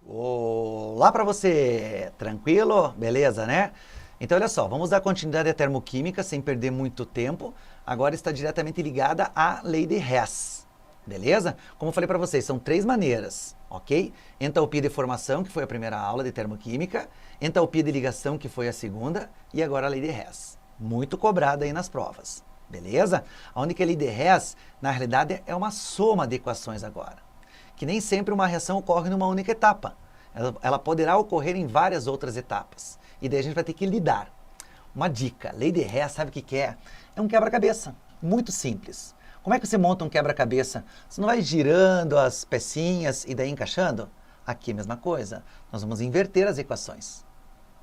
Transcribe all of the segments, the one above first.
Olá para você, tranquilo? Beleza, né? Então olha só, vamos dar continuidade à termoquímica sem perder muito tempo. Agora está diretamente ligada à lei de Hess, beleza? Como eu falei para vocês, são três maneiras, ok? Entalpia de formação, que foi a primeira aula de termoquímica, entalpia de ligação, que foi a segunda, e agora a lei de Hess. Muito cobrada aí nas provas, beleza? Onde que a lei de Hess, na realidade, é uma soma de equações agora. Que nem sempre uma reação ocorre numa única etapa. Ela poderá ocorrer em várias outras etapas. E daí a gente vai ter que lidar. Uma dica, lei de Hess, sabe o que é? É um quebra-cabeça, muito simples. Como é que você monta um quebra-cabeça? Você não vai girando as pecinhas e daí encaixando? Aqui é a mesma coisa. Nós vamos inverter as equações,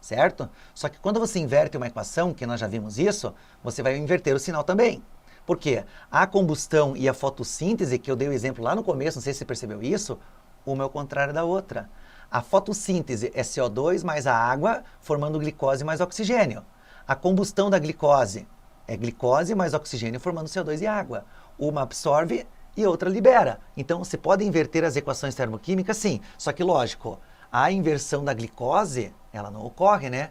certo? Só que quando você inverte uma equação, que nós já vimos isso, você vai inverter o sinal também. Por quê? A combustão e a fotossíntese, que eu dei o exemplo lá no começo, não sei se você percebeu isso, uma é o contrário da outra. A fotossíntese é CO2 mais a água, formando glicose mais oxigênio. A combustão da glicose é glicose mais oxigênio, formando CO2 e água. Uma absorve e outra libera. Então, você pode inverter as equações termoquímicas, sim. Só que, lógico, a inversão da glicose, ela não ocorre, né?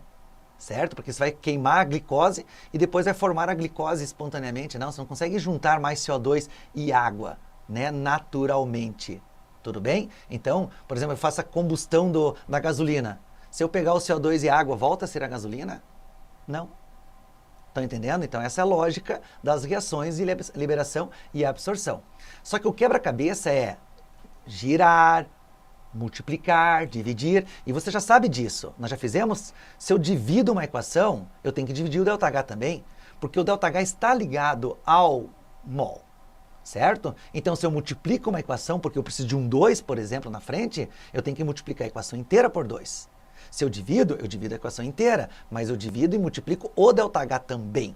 Certo? Porque você vai queimar a glicose e depois vai formar a glicose espontaneamente. Não, você não consegue juntar mais CO2 e água, né? Naturalmente. Tudo bem? Então, por exemplo, eu faço a combustão da gasolina. Se eu pegar o CO2 e a água, volta a ser a gasolina? Não. Estão entendendo? Então, essa é a lógica das reações de liberação e absorção. Só que o quebra-cabeça é girar, multiplicar, dividir, e você já sabe disso. Nós já fizemos, se eu divido uma equação, eu tenho que dividir o ΔH também, porque o ΔH está ligado ao mol, certo? Então, se eu multiplico uma equação, porque eu preciso de um 2, por exemplo, na frente, eu tenho que multiplicar a equação inteira por 2. Se eu divido a equação inteira, mas eu divido e multiplico o ΔH também.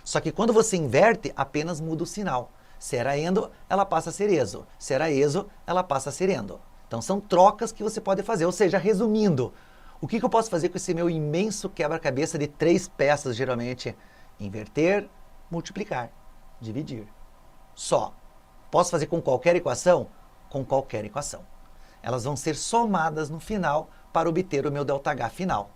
Só que quando você inverte, apenas muda o sinal. Se era endo, ela passa a ser exo. Se era exo, ela passa a ser endo. Então, são trocas que você pode fazer. Ou seja, resumindo, o que eu posso fazer com esse meu imenso quebra-cabeça de 3 peças, geralmente? Inverter, multiplicar, dividir. Só. Posso fazer com qualquer equação? Com qualquer equação. Elas vão ser somadas no final para obter o meu ΔH final.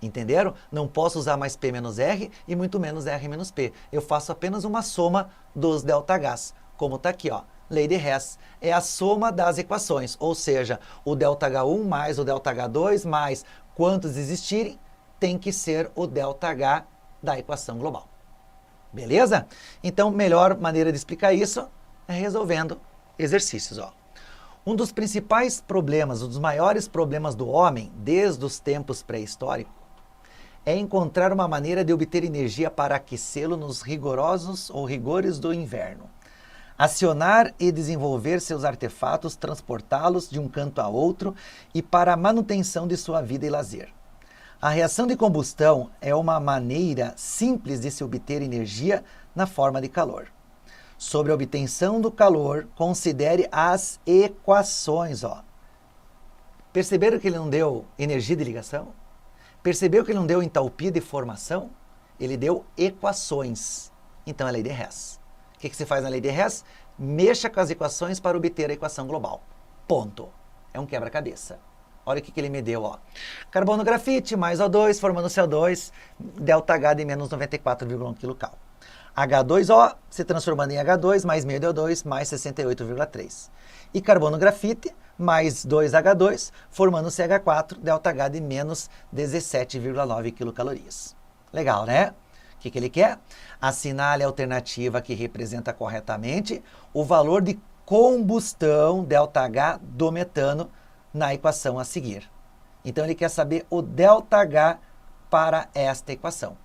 Entenderam? Não posso usar mais P menos R e muito menos R menos P. Eu faço apenas uma soma dos ΔHs, como está aqui, ó. Lei de Hess é a soma das equações, ou seja, o ΔH1 mais o ΔH2 mais quantos existirem, tem que ser o ΔH da equação global. Beleza? Então, melhor maneira de explicar isso é resolvendo exercícios. Ó. Um dos principais problemas, um dos maiores problemas do homem, desde os tempos pré-históricos, é encontrar uma maneira de obter energia para aquecê-lo nos rigorosos ou rigores do inverno. Acionar e desenvolver seus artefatos, transportá-los de um canto a outro e para a manutenção de sua vida e lazer. A reação de combustão é uma maneira simples de se obter energia na forma de calor. Sobre a obtenção do calor, considere as equações. Ó. Perceberam que ele não deu energia de ligação? Percebeu que ele não deu entalpia de formação? Ele deu equações. Então é a lei de Hess. O que você faz na lei de Hess? Mexa com as equações para obter a equação global. Ponto. É um quebra-cabeça. Olha o que ele me deu. Ó. Carbono grafite mais O2 formando CO2, ΔH de menos 94,1 kcal. H2O se transformando em H2 mais meio DO2 mais 68,3. E carbono grafite mais 2H2 formando CH4, ΔH de menos 17,9 quilocalorias. Legal, né? O que ele quer? Assinale a alternativa que representa corretamente o valor de combustão, ΔH, do metano na equação a seguir. Então, ele quer saber o ΔH para esta equação.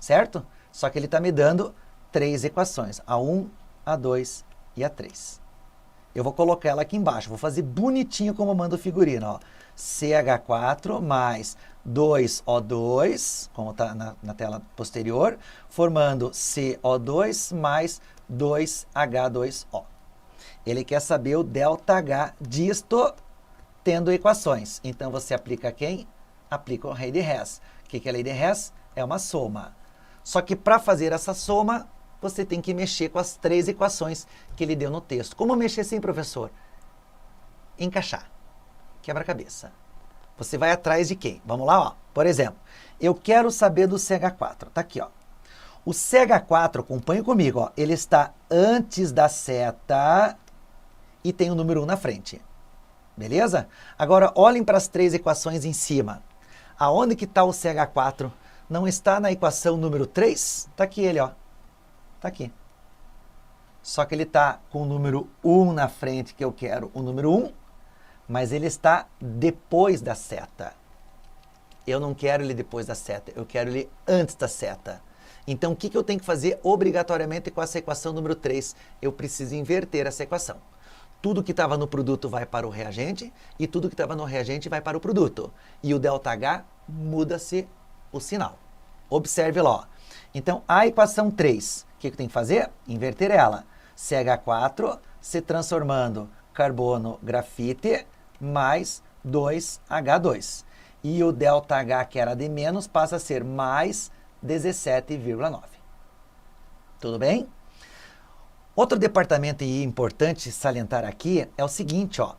Certo? Só que ele está me dando 3 equações, a 1, a 2 e a 3. Eu vou colocar ela aqui embaixo, vou fazer bonitinho como manda o figurino. Ó. CH4 mais 2O2, como está na tela posterior, formando CO2 mais 2H2O. Ele quer saber o ΔH disto tendo equações. Então, você aplica quem? Aplica a lei de Hess. O que é a lei de Hess? É uma soma. Só que para fazer essa soma, você tem que mexer com as 3 equações que ele deu no texto. Como mexer assim, professor? Encaixar. quebra-cabeça. Você vai atrás de quem? Vamos lá, ó. Por exemplo, eu quero saber do CH4. Tá aqui, ó. O CH4, acompanhe comigo, ó. Ele está antes da seta e tem o número 1 na frente. Beleza? Agora, olhem para as 3 equações em cima. Aonde que está o CH4? Não está na equação número 3? Está aqui ele, ó. Está aqui. Só que ele está com o número 1 na frente, que eu quero o número 1, mas ele está depois da seta. Eu não quero ele depois da seta, eu quero ele antes da seta. Então, o que eu tenho que fazer obrigatoriamente com essa equação número 3? Eu preciso inverter essa equação. Tudo que estava no produto vai para o reagente e tudo que estava no reagente vai para o produto. E o ΔH muda-se o sinal. Observe lá. Ó. Então, a equação 3, o que eu tenho que fazer? Inverter ela. CH4 se transformando carbono grafite mais 2H2. E o ΔH, que era de menos, passa a ser mais 17,9. Tudo bem? Outro departamento importante salientar aqui é o seguinte, ó.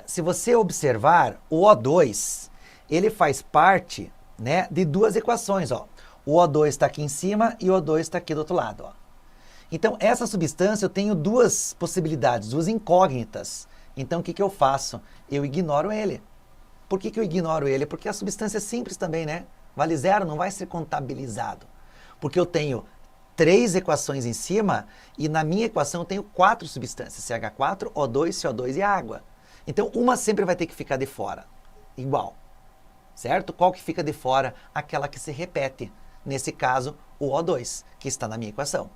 Se você observar, o O2, ele faz parte, né, de 2 equações, ó. O O2 está aqui em cima e o O2 está aqui do outro lado, ó. Então, essa substância eu tenho 2 possibilidades, 2 incógnitas. Então, o que eu faço? Eu ignoro ele. Por que eu ignoro ele? Porque a substância é simples também, né? Vale zero, não vai ser contabilizado. Porque eu tenho 3 equações em cima e na minha equação eu tenho 4 substâncias, CH4, O2, CO2 e água. Então, uma sempre vai ter que ficar de fora, igual, certo? Qual que fica de fora? Aquela que se repete. Nesse caso, o O2, que está na minha equação.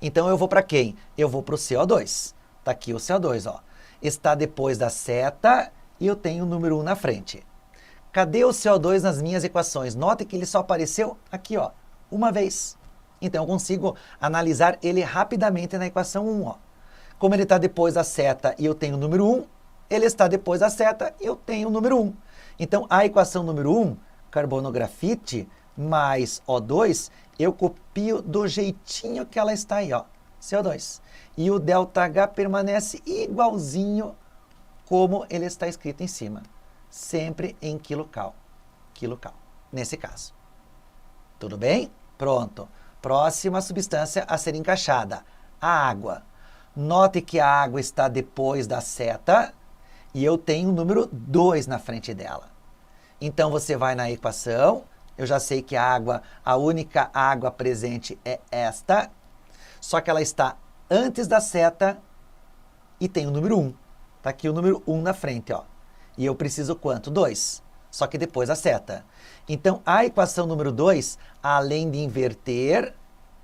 Então, eu vou para quem? Eu vou para o CO2. Está aqui o CO2, ó. Está depois da seta e eu tenho o número 1 na frente. Cadê o CO2 nas minhas equações? Note que ele só apareceu aqui, ó, uma vez. Então, eu consigo analisar ele rapidamente na equação 1. Ó. Como ele está depois da seta e eu tenho o número 1, ele está depois da seta e eu tenho o número 1. Então, a equação número 1, carbono grafite mais O2, eu copio do jeitinho que ela está aí, ó, CO2. E o ΔH permanece igualzinho como ele está escrito em cima. Sempre em quilocal. Quilocal, nesse caso. Tudo bem? Pronto. Próxima substância a ser encaixada, a água. Note que a água está depois da seta e eu tenho o número 2 na frente dela. Então, você vai na equação, eu já sei que a água, a única água presente é esta, só que ela está antes da seta e tem o número 1. Está aqui o número 1 na frente, ó. E eu preciso quanto? 2. Só que depois a seta. Então, a equação número 2, além de inverter,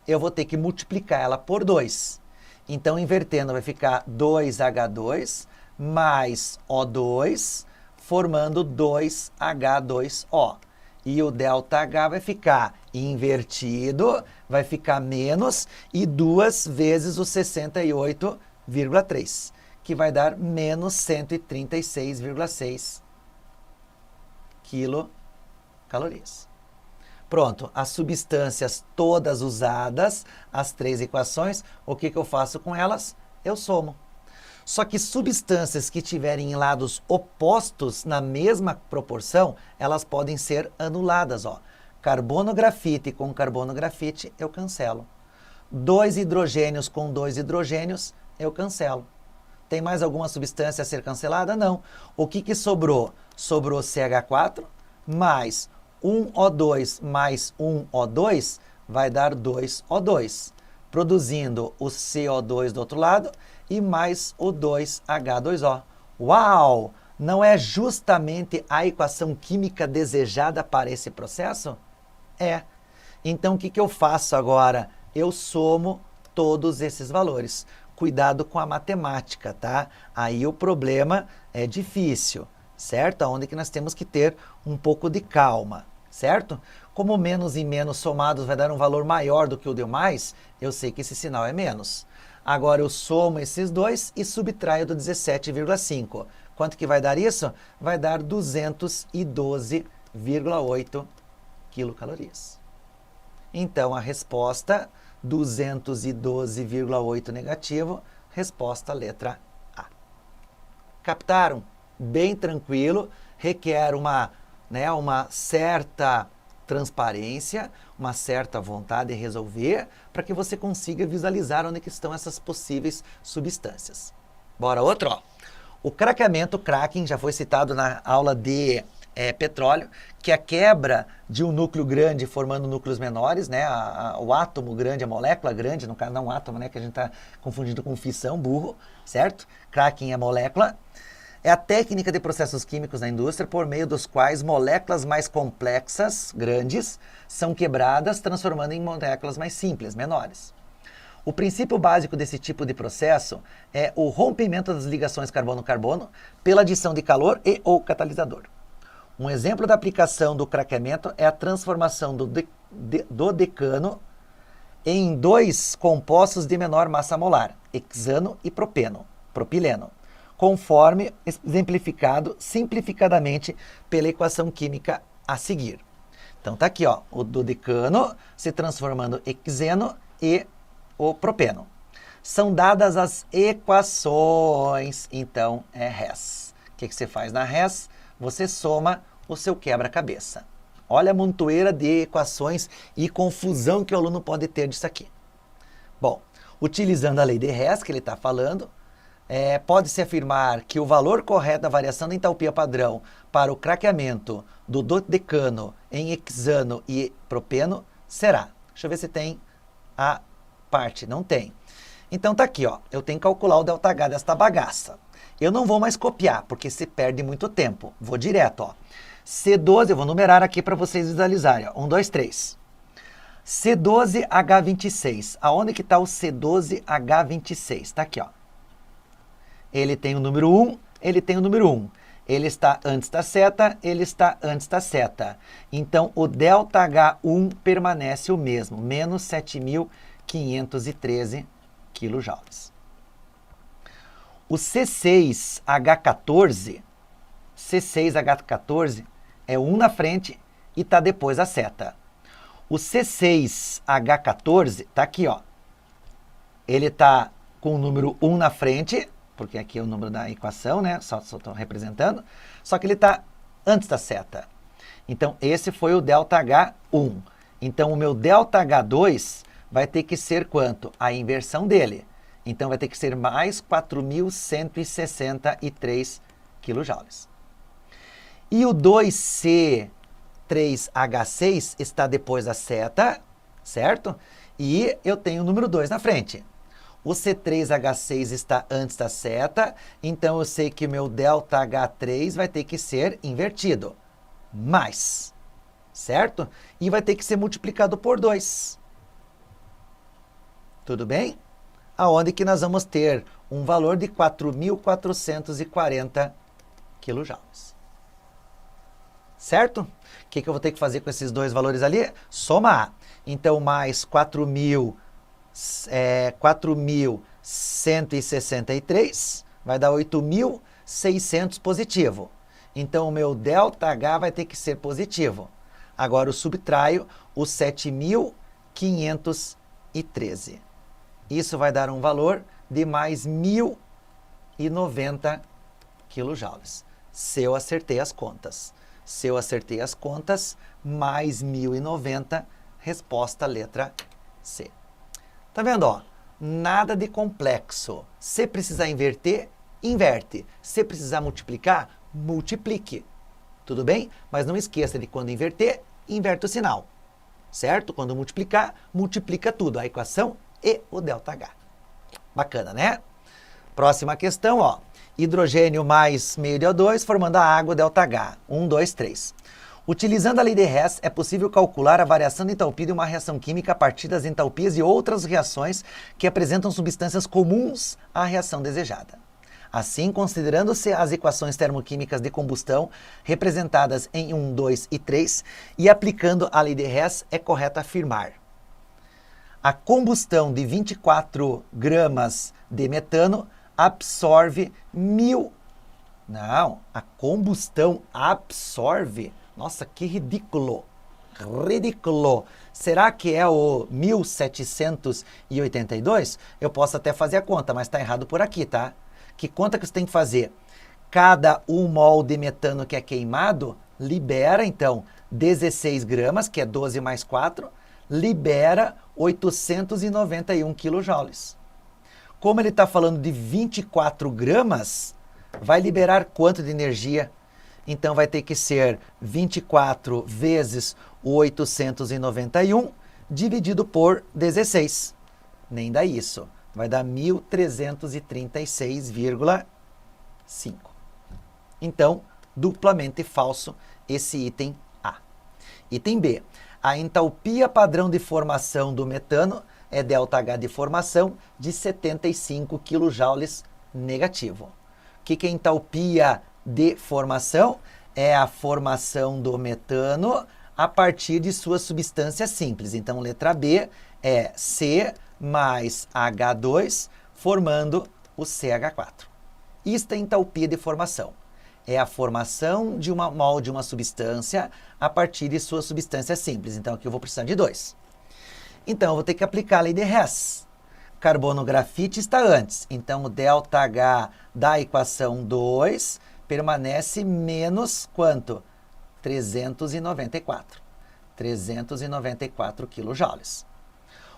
eu vou ter que multiplicar ela por 2. Então, invertendo, vai ficar 2H2 mais O2, formando 2H2O. E o ΔH vai ficar invertido, vai ficar menos, e 2 vezes o 68,3, que vai dar menos 136,6 quilocalorias. Pronto, as substâncias todas usadas, as 3 equações, o que eu faço com elas? Eu somo. Só que substâncias que tiverem em lados opostos na mesma proporção, elas podem ser anuladas. Ó. Carbono grafite com carbono grafite, eu cancelo. 2 hidrogênios com 2 hidrogênios, eu cancelo. Tem mais alguma substância a ser cancelada? Não. O que sobrou? Sobrou CH4 mais 1O2 mais 1O2 vai dar 2O2, produzindo o CO2 do outro lado e mais o 2H2O. Uau! Não é justamente a equação química desejada para esse processo? É. Então, o que eu faço agora? Eu somo todos esses valores. Cuidado com a matemática, tá? Aí o problema é difícil, certo? Onde que nós temos que ter um pouco de calma, certo? Como menos e menos somados vai dar um valor maior do que o de mais, eu sei que esse sinal é menos. Agora eu somo esses dois e subtraio do 17,5. Quanto que vai dar isso? Vai dar 212,8 quilocalorias. Então a resposta 212,8 negativo, resposta letra A. Captaram? bem tranquilo, requer uma certa transparência, uma certa vontade de resolver, para que você consiga visualizar onde que estão essas possíveis substâncias. Bora outro, ó. O craqueamento, o cracking, já foi citado na aula de petróleo, que é a quebra de um núcleo grande formando núcleos menores, né? O átomo grande, a molécula grande, no caso não átomo, né? Que a gente está confundindo com fissão, burro, certo? Cracking é molécula. É a técnica de processos químicos na indústria por meio dos quais moléculas mais complexas, grandes, são quebradas, transformando em moléculas mais simples, menores. O princípio básico desse tipo de processo é o rompimento das ligações carbono-carbono pela adição de calor e ou catalisador. Um exemplo da aplicação do craqueamento é a transformação do decano em dois compostos de menor massa molar, hexano e propileno, conforme exemplificado simplificadamente pela equação química a seguir. Então tá aqui, ó, o dodecano se transformando em hexeno e o propeno. São dadas as equações, então é res. O que você faz na res? Você soma o seu quebra-cabeça. Olha a montoeira de equações e confusão que o aluno pode ter disso aqui. Bom, utilizando a lei de Hess que ele está falando, pode-se afirmar que o valor correto da variação da entalpia padrão para o craqueamento do dodecano em hexano e propeno será. Deixa eu ver se tem a parte. Não tem. Então tá aqui, ó. Eu tenho que calcular o ΔH desta bagaça. Eu não vou mais copiar, porque se perde muito tempo. Vou direto, ó. C12, eu vou numerar aqui para vocês visualizarem. Ó. 1, 2, 3. C12H26. Aonde que está o C12H26? Está aqui, ó. Ele tem o número 1, ele tem o número 1. Ele está antes da seta, ele está antes da seta. Então, o ΔH1 permanece o mesmo, menos 7.513 kJ. O C6H14 é 1 na frente e está depois da seta. O C6H14 está aqui, ó. Ele está com o número 1 na frente, porque aqui é o número da equação, né? Só estou representando. Só que ele está antes da seta. Então, esse foi o ΔH1. Então, o meu ΔH2 vai ter que ser quanto? A inversão dele. Então, vai ter que ser mais 4.163 kJ. E o 2C3H6 está depois da seta, certo? E eu tenho o número 2 na frente. O C3H6 está antes da seta, então eu sei que o meu ΔH3 vai ter que ser invertido. Mais, certo? E vai ter que ser multiplicado por 2. Tudo bem? Aonde que nós vamos ter um valor de 4.440 kJ. Certo? O que eu vou ter que fazer com esses dois valores ali? Somar. Então, mais 4.163 vai dar 8.600 positivo. Então, o meu ΔH vai ter que ser positivo. Agora, eu subtraio o 7.513. Isso vai dar um valor de mais 1.090 kJ. Se eu acertei as contas. Se eu acertei as contas, mais 1.090, resposta letra C. Tá vendo, ó? Nada de complexo. Se precisar inverter, inverte. Se precisar multiplicar, multiplique. Tudo bem? Mas não esqueça de quando inverter, inverte o sinal. Certo? Quando multiplicar, multiplica tudo. A equação e o ΔH. Bacana, né? Próxima questão, ó. Hidrogênio mais meio de O2 formando a água ΔH. 1, 2, 3. Utilizando a lei de Hess, é possível calcular a variação de entalpia de uma reação química a partir das entalpias e outras reações que apresentam substâncias comuns à reação desejada. Assim, considerando-se as equações termoquímicas de combustão representadas em 1, 2 e 3 e aplicando a lei de Hess, é correto afirmar: a combustão de 24 gramas de metano absorve 1.000... Não, a combustão absorve... Nossa, que ridículo! Ridículo! Será que é o 1782? Eu posso até fazer a conta, mas está errado por aqui, tá? Que conta que você tem que fazer? Cada 1 mol de metano que é queimado, libera, então, 16 gramas, que é 12 mais 4, libera 891 quilojoules. Como ele está falando de 24 gramas, vai liberar quanto de energia? Então, vai ter que ser 24 vezes o 891 dividido por 16. Nem dá isso. Vai dar 1.336,5. Então, duplamente falso esse item A. Item B. A entalpia padrão de formação do metano é ΔH de formação de 75 kJ negativo. O que é entalpia de formação? É a formação do metano a partir de sua substância simples. Então, letra B é C mais H2 formando o CH4. Isto é entalpia de formação. É a formação de uma mol de uma substância a partir de sua substância simples. Então, aqui eu vou precisar de 2. Então, eu vou ter que aplicar a lei de Hess. Carbono grafite está antes. Então, o ΔH da equação 2 permanece menos quanto? 394. 394 quilojoules.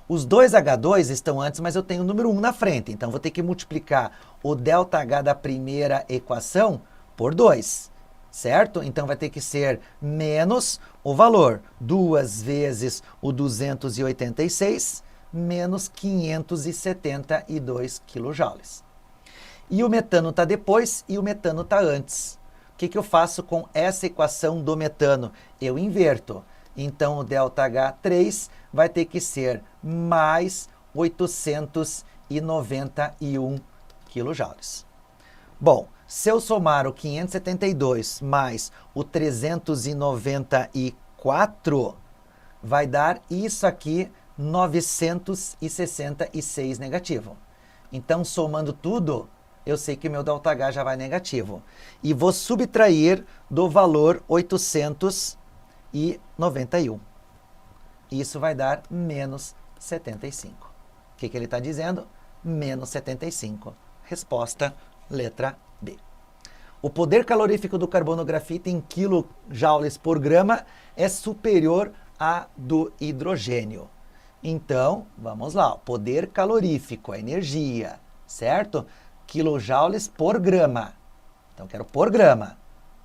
Os dois H2 estão antes, mas eu tenho o número 1 na frente. Então, vou ter que multiplicar o ΔH da primeira equação por 2, certo? Então, vai ter que ser menos o valor, 2 vezes o 286, menos 572 quilojoules. E o metano está depois e o metano está antes. O que eu faço com essa equação do metano? Eu inverto. Então, o ΔH3 vai ter que ser mais 891 quilojoules. Bom, se eu somar o 572 mais o 394, vai dar isso aqui, 966 negativo. Então, somando tudo, eu sei que o meu ΔH já vai negativo. E vou subtrair do valor 891. Isso vai dar menos 75. O que ele está dizendo? Menos 75. Resposta, letra B. O poder calorífico do carbono grafite em quilojoules por grama é superior a do hidrogênio. Então, vamos lá. Poder calorífico, a energia, certo? Quilojoules por grama. Então, quero por grama.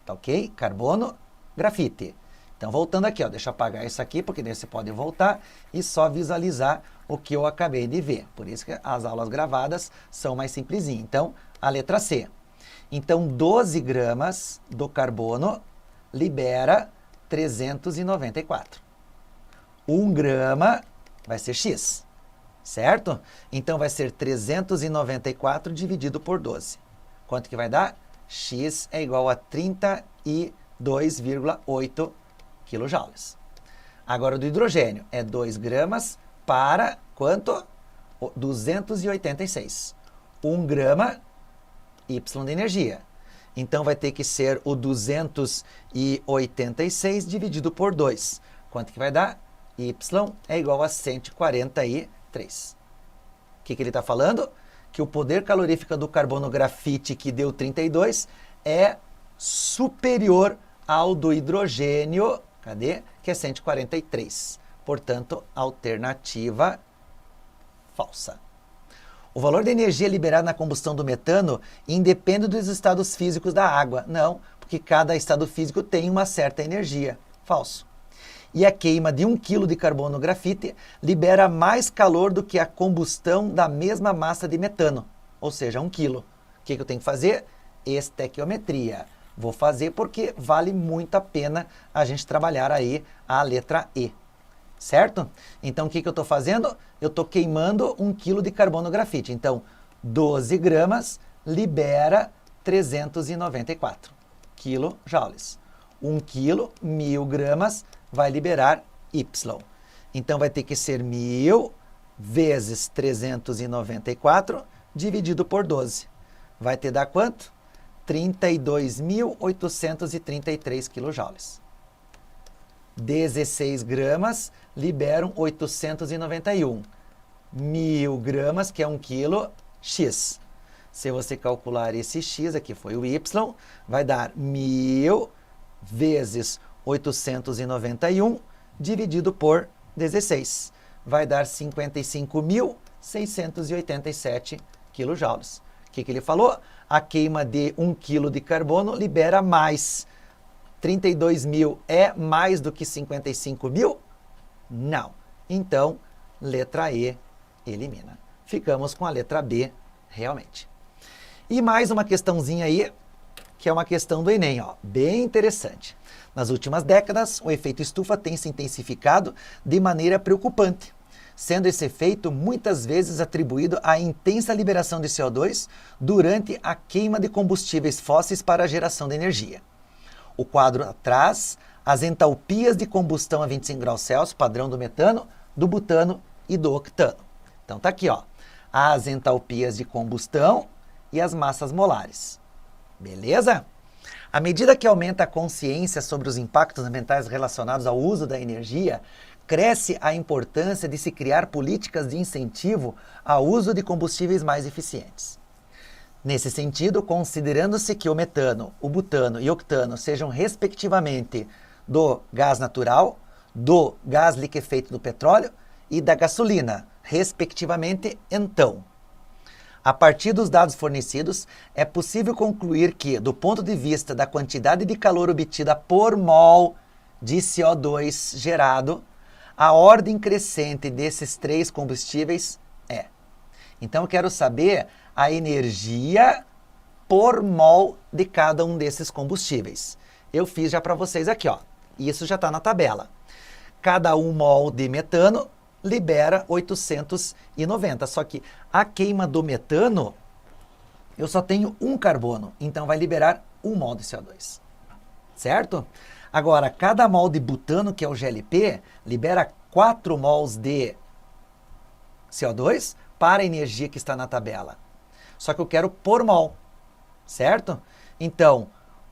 Tá ok? Carbono, grafite. Então, voltando aqui, ó, deixa eu apagar isso aqui, porque daí você pode voltar e só visualizar o que eu acabei de ver. Por isso que as aulas gravadas são mais simplesinhas. Então, a letra C. Então, 12 gramas do carbono libera 394. 1 grama vai ser X, certo? Então, vai ser 394 dividido por 12. Quanto que vai dar? X é igual a 32,8 quilojoules. Agora, do hidrogênio é 2 gramas para quanto? 286. 1 grama Y de energia. Então, vai ter que ser o 286 dividido por 2. Quanto que vai dar? Y é igual a 143. O que ele está falando? Que o poder calorífico do carbono grafite, que deu 32, é superior ao do hidrogênio, cadê? Que é 143. Portanto, alternativa falsa. O valor da energia liberada na combustão do metano independe dos estados físicos da água. Não, porque cada estado físico tem uma certa energia. Falso. E a queima de 1 kg de carbono grafite libera mais calor do que a combustão da mesma massa de metano, ou seja, 1 kg. O que eu tenho que fazer? Estequiometria. Vou fazer porque vale muito a pena a gente trabalhar aí a letra E. Certo? Então, o que eu estou fazendo? Eu estou queimando 1 kg de carbono grafite. Então, 12 gramas libera 394 quilojoules. 1 kg, 1000 gramas, vai liberar Y. Então, vai ter que ser 1000 vezes 394 dividido por 12. Vai ter dar quanto? 32.833 quilojoules. 16 gramas liberam 891. 1000 gramas, que é 1 quilo, X. Se você calcular esse x, aqui foi o y, vai dar 1.000 vezes 891 dividido por 16. Vai dar 55.687 kJ. O que ele falou? A queima de 1 kg de carbono libera mais. 32.000 é mais do que 55.000? Não. Então, letra E elimina. Ficamos com a letra B, realmente. E mais uma questãozinha aí, que é uma questão do Enem, ó, bem interessante. Nas últimas décadas, o efeito estufa tem se intensificado de maneira preocupante, sendo esse efeito muitas vezes atribuído à intensa liberação de CO2 durante a queima de combustíveis fósseis para a geração de energia. O quadro traz as entalpias de combustão a 25 graus Celsius, padrão do metano, do butano e do octano. Então tá aqui, ó, as entalpias de combustão e as massas molares. Beleza? À medida que aumenta a consciência sobre os impactos ambientais relacionados ao uso da energia, cresce a importância de se criar políticas de incentivo ao uso de combustíveis mais eficientes. Nesse sentido, considerando-se que o metano, o butano e o octano sejam respectivamente do gás natural, do gás liquefeito do petróleo e da gasolina, respectivamente, então, a partir dos dados fornecidos, é possível concluir que, do ponto de vista da quantidade de calor obtida por mol de CO2 gerado, a ordem crescente desses três combustíveis é. Então, eu quero saber a energia por mol de cada um desses combustíveis. Eu fiz já para vocês aqui, ó. Isso já está na tabela. Cada 1 mol de metano libera 890. Só que a queima do metano, eu só tenho 1 carbono, então vai liberar 1 mol de CO2. Certo? Agora, cada mol de butano, que é o GLP, libera 4 mols de CO2 para a energia que está na tabela. Só que eu quero por mol, certo? Então,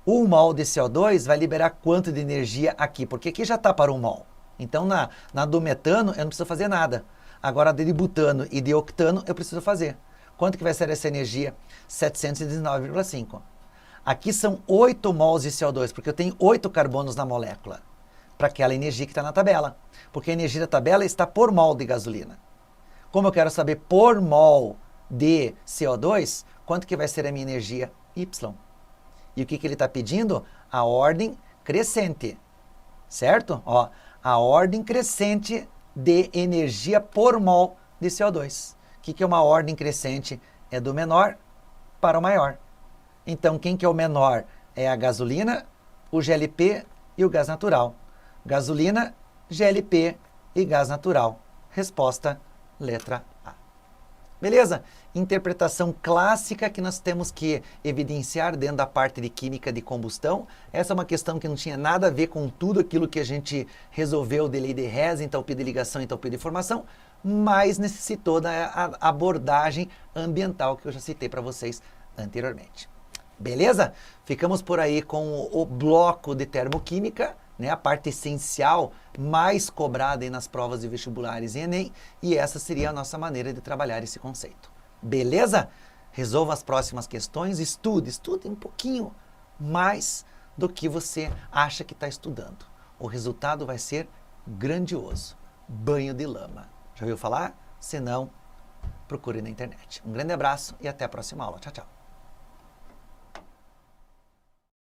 1 mol de CO2 vai liberar quanto de energia aqui? Porque aqui já está para 1 mol. Então, na do metano, eu não preciso fazer nada. Agora, de butano e de octano, eu preciso fazer. Quanto que vai ser essa energia? 719,5. Aqui são 8 mols de CO2, porque eu tenho 8 carbonos na molécula, para aquela energia que está na tabela. Porque a energia da tabela está por mol de gasolina. Como eu quero saber por mol de CO2, quanto que vai ser a minha energia? Y. E o que ele está pedindo? A ordem crescente, certo? Ó, a ordem crescente de energia por mol de CO2. O que é uma ordem crescente? É do menor para o maior. Então, quem que é o menor? É a gasolina, o GLP e o gás natural. Gasolina, GLP e gás natural. Resposta, letra A. Beleza? Interpretação clássica que nós temos que evidenciar dentro da parte de química de combustão. Essa é uma questão que não tinha nada a ver com tudo aquilo que a gente resolveu de lei de Hess, entalpia de ligação, entalpia de formação, mas necessitou da abordagem ambiental que eu já citei para vocês anteriormente. Beleza? Ficamos por aí com o bloco de termoquímica, né, a parte essencial mais cobrada aí nas provas de vestibulares e Enem, e essa seria a nossa maneira de trabalhar esse conceito. Beleza? Resolva as próximas questões, estude um pouquinho mais do que você acha que está estudando. O resultado vai ser grandioso. Banho de lama. Já ouviu falar? Se não, procure na internet. Um grande abraço e até a próxima aula. Tchau, tchau.